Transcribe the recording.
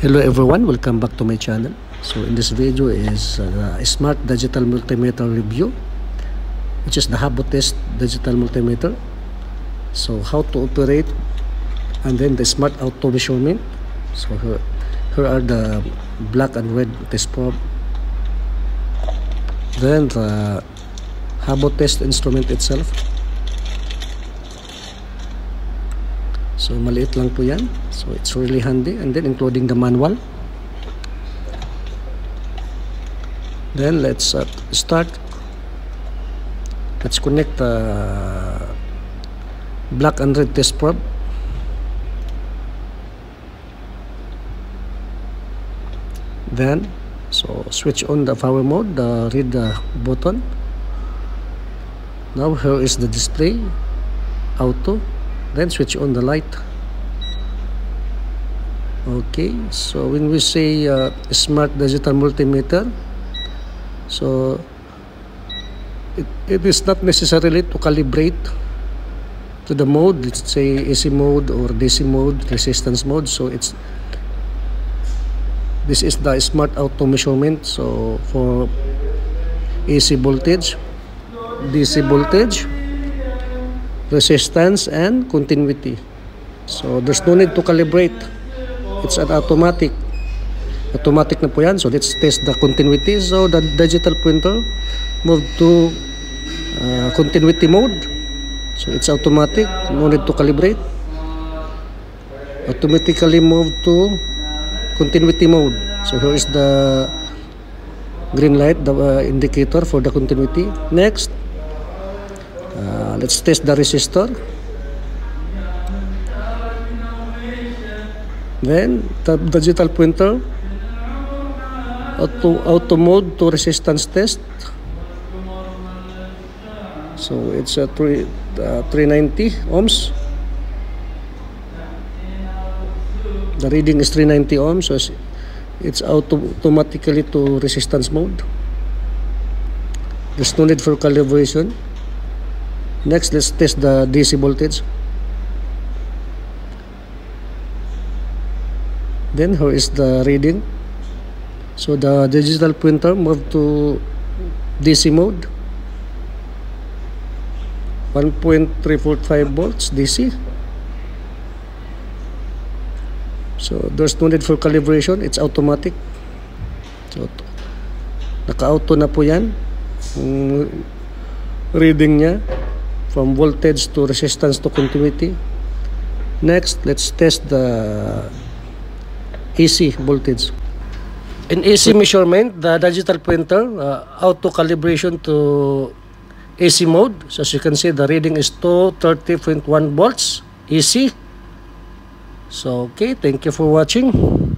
Hello everyone, welcome back to my channel. So in this video is a smart digital multimeter review, which is the Habotest digital multimeter. So how to operate, and then the smart auto measurement. So here are the black and red test probe. Then the Habotest instrument itself. So maliit lang po yan. So it's really handy, and then including the manual. Then let's start. Let's connect the black and red test probe. Then so switch on the power mode, the red button. Now here is the display, auto. Then switch on the light. Okay, so when we say smart digital multimeter, so it is not necessarily to calibrate to the mode, let's say AC mode or DC mode, resistance mode. So this is the smart auto measurement. So for AC voltage, DC voltage, resistance, and continuity. So there's no need to calibrate. It's an automatic na po yan. So let's test the continuity. So the digital printer moved to continuity mode. So it's automatic, no need to calibrate. Automatically moved to continuity mode. So here is the green light, the indicator for the continuity. Next, let's test the resistor. Then the digital printer auto mode to resistance test. So it's a 390 ohms. The reading is 390 ohms, so it's automatically to resistance mode. There's no need for calibration. Next, let's test the DC voltage. Then here is the reading. So the digital printer moved to DC mode, 1.345 volts DC. So there's no need for calibration, it's automatic. So naka-auto na po yan. Reading niya from voltage to resistance to continuity. Next, let's test the AC voltage. In AC measurement, the digital printer auto calibration to AC mode. So as you can see, the reading is 230.1 volts AC. So okay, thank you for watching.